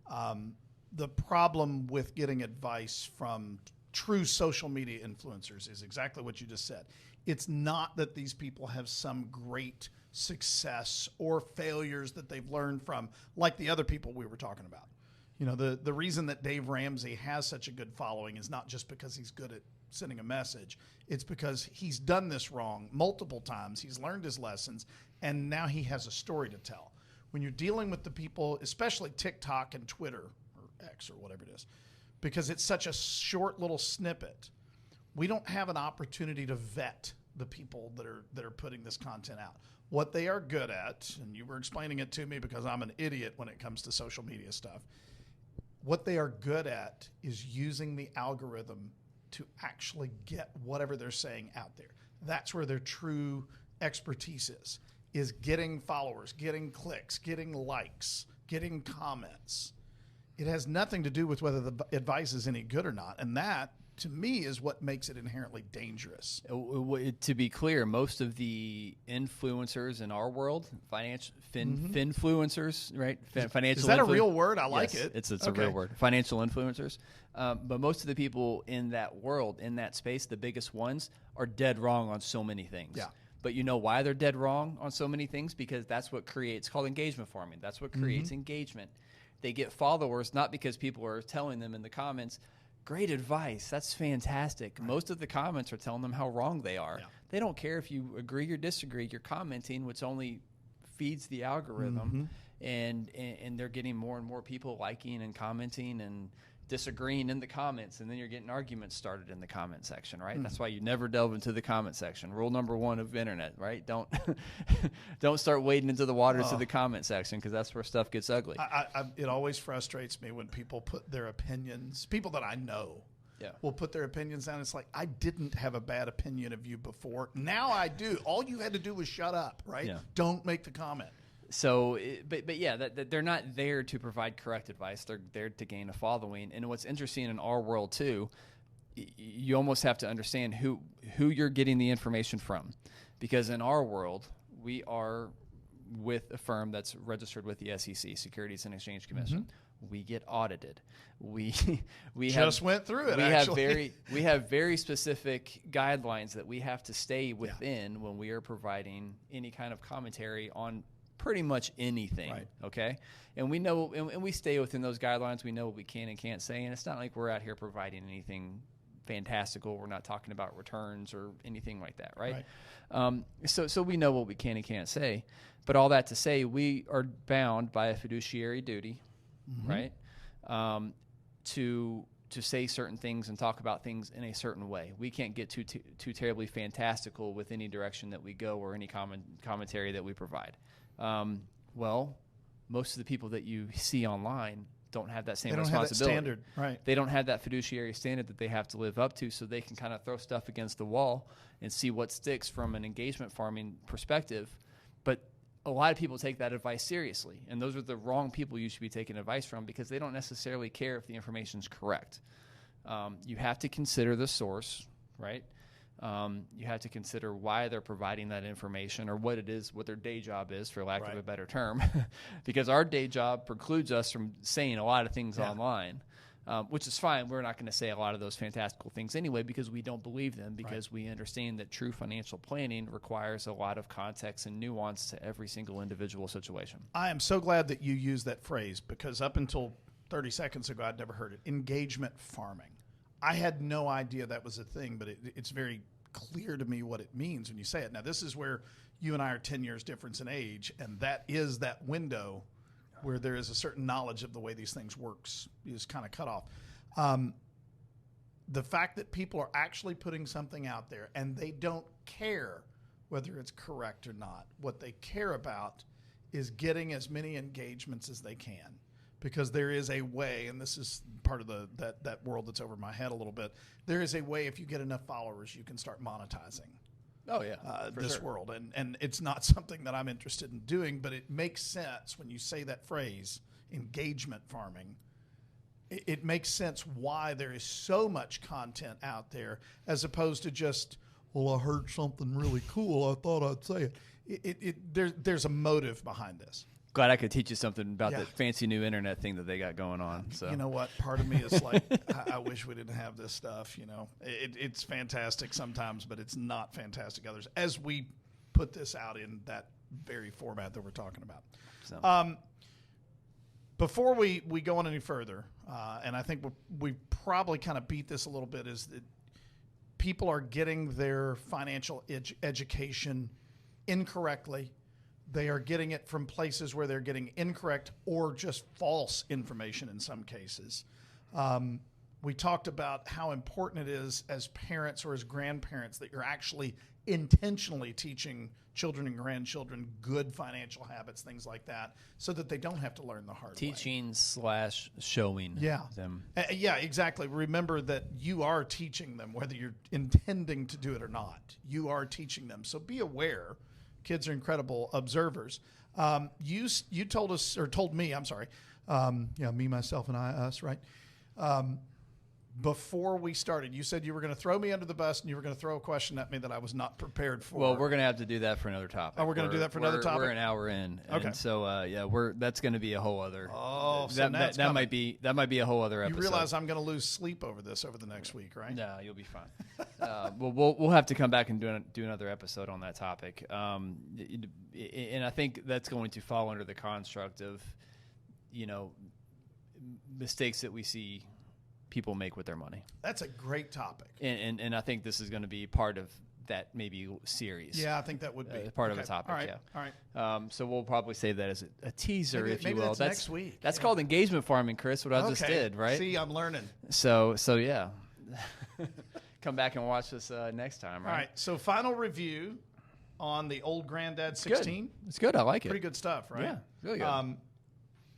The problem with getting advice from true social media influencers is exactly what you just said. It's not that these people have some great success or failures that they've learned from, like the other people we were talking about. You know, the reason that Dave Ramsey has such a good following is not just because he's good at sending a message. It's because he's done this wrong multiple times. He's learned his lessons, and now he has a story to tell. When you're dealing with the people, especially TikTok and Twitter or X or whatever it is, because it's such a short little snippet, we don't have an opportunity to vet the people that are putting this content out. What they are good at, and you were explaining it to me because I'm an idiot when it comes to social media stuff. What they are good at is using the algorithm to actually get whatever they're saying out there. That's where their true expertise is getting followers, getting clicks, getting likes, getting comments. It has nothing to do with whether the advice is any good or not. And that, to me, is what makes it inherently dangerous.
To be clear, most of the influencers in our world, finfluencers, right? Financial.
Is that a real word? I like it.
It's a real word. Financial influencers. But most of the people in that world, in that space, the biggest ones, are dead wrong on so many things.
Yeah.
But you know why they're dead wrong on so many things? Because that's what creates, called engagement farming. That's what creates engagement. They get followers not because people are telling them in the comments, great advice, that's fantastic. Right. Most of the comments are telling them how wrong they are. Yeah. They don't care if you agree or disagree. You're commenting, which only feeds the algorithm, and they're getting more and more people liking and commenting and disagreeing in the comments, and then you're getting arguments started in the comment section, right? That's why you never delve into the comment section. Rule number 1 of internet, right? Don't start wading into the waters of the comment section, because that's where stuff gets ugly.
It always frustrates me when people put their opinions, people that I know will put their opinions down. It's like, I didn't have a bad opinion of you before. Now I do. All you had to do was shut up, right? Yeah. Don't make the comment.
So, but yeah, that they're not there to provide correct advice. They're there to gain a following. And what's interesting in our world too, you almost have to understand who you're getting the information from, because in our world we are with a firm that's registered with the SEC, Securities and Exchange Commission. We get audited. We
just went through it.
We have very specific guidelines that we have to stay within when we are providing any kind of commentary on pretty much anything, okay? And we know, and we stay within those guidelines. We know what we can and can't say, and it's not like we're out here providing anything fantastical. We're not talking about returns or anything like that, right? So we know what we can and can't say. But all that to say, we are bound by a fiduciary duty, right, to say certain things and talk about things in a certain way. We can't get too terribly fantastical with any direction that we go or any commentary that we provide. Well, most of the people that you see online don't have that same responsibility.
Have that standard, right?
They don't have that fiduciary standard that they have to live up to, so they can kind of throw stuff against the wall and see what sticks from an engagement farming perspective. But a lot of people take that advice seriously, and those are the wrong people you should be taking advice from, because they don't necessarily care if the information is correct. You have to consider the source, right? You have to consider why they're providing that information, or what it is, what their day job is, for lack of a better term, because our day job precludes us from saying a lot of things online, which is fine. We're not going to say a lot of those fantastical things anyway, because we don't believe them, because we understand that true financial planning requires a lot of context and nuance to every single individual situation.
I am so glad that you used that phrase, because up until 30 seconds ago, I'd never heard it. Engagement farming. I had no idea that was a thing, but it's very clear to me what it means when you say it. Now, this is where you and I are 10 years difference in age, and that is that window where there is a certain knowledge of the way these things works is kind of cut off. The fact that people are actually putting something out there and they don't care whether it's correct or not. What they care about is getting as many engagements as they can. Because there is a way, and this is part of that world that's over my head a little bit, there is a way, if you get enough followers, you can start monetizing this world. And it's not something that I'm interested in doing, but it makes sense when you say that phrase, engagement farming. It makes sense why there is so much content out there, as opposed to just, well, I heard something really cool, I thought I'd say it. There's a motive behind this.
Glad I could teach you something about
Yeah.
that fancy new internet thing that they got going on. So
You know what? Part of me is like, I wish we didn't have this stuff. It's fantastic sometimes, but it's not fantastic others. As we put this out in that very format that we're talking about.
So.
Before we go on any further, and I think we probably kind of beat this a little bit, is that people are getting their financial education incorrectly. They are getting it from places where they're getting incorrect or just false information in some cases. We talked about how important it is as parents or as grandparents that you're actually intentionally teaching children and grandchildren good financial habits, things like that, so that they don't have to learn the hard way.
Teaching/showing them.
Yeah, exactly. Remember that you are teaching them, whether you're intending to do it or not. You are teaching them. So be aware. Kids are incredible observers. You told us, or told me, I'm sorry, me, myself, and us, right? Before we started, you said you were going to throw me under the bus and you were going to throw a question at me that I was not prepared for.
Well, we're going to have to do that for another topic.
Oh, we're going to do that for another topic?
We're an hour in.
Okay.
And so, that's going to be a whole other.
Oh, so
that might be a whole other episode.
You realize I'm going to lose sleep over this over the next week, right?
No, you'll be fine. We'll have to come back and do another episode on that topic. And I think that's going to fall under the construct of, mistakes that we see people make with their money.
That's a great topic.
And I think this is going to be part of that maybe series.
Yeah, I think that would be
part of a topic.
All right.
Yeah.
All right.
So we'll probably save that as a teaser, if you will.
That's next week.
That's called engagement farming, Chris. What I just did, right?
See, I'm learning.
So yeah. Come back and watch this next time. Right?
All right. So final review on the old Granddad 16.
It's good. I like it.
Pretty good stuff, right?
Yeah, really good.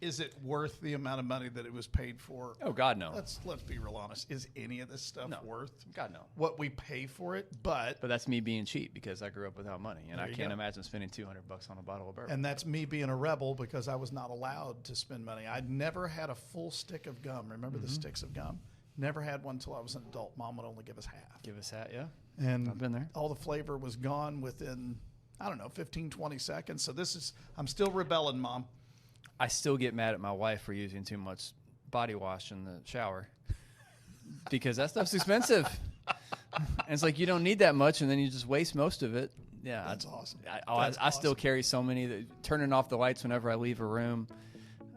Is it worth the amount of money that it was paid for?
Oh God, no.
Let's be real honest. Is any of this stuff worth?
God, no.
What we pay for it? But
that's me being cheap because I grew up without money, and I can't
go.
imagine spending $200 on a bottle of bourbon.
And that's me being a rebel because I was not allowed to spend money. I'd never had a full stick of gum. Remember the sticks of gum? Never had one until I was an adult. Mom would only give us half.
Give us that, yeah.
And
I've been there.
All the flavor was gone within, 15, 20 seconds. So I'm still rebelling, Mom.
I still get mad at my wife for using too much body wash in the shower because that stuff's expensive. And it's like you don't need that much, and then you just waste most of it. Yeah,
That's awesome.
I still carry so many. Turning off the lights whenever I leave a room.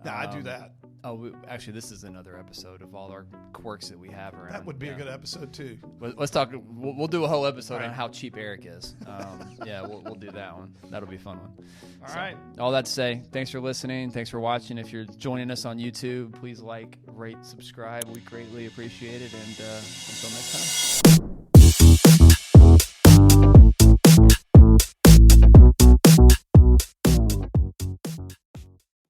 Yeah, I do that.
Actually, this is another episode of all our quirks that we have around.
That would be a good episode too.
Let's talk. We'll do a whole episode on how cheap Eric is. We'll do that one. That'll be a fun one.
All right.
All that to say, thanks for listening. Thanks for watching. If you're joining us on YouTube, please like, rate, subscribe. We greatly appreciate it. And until next time.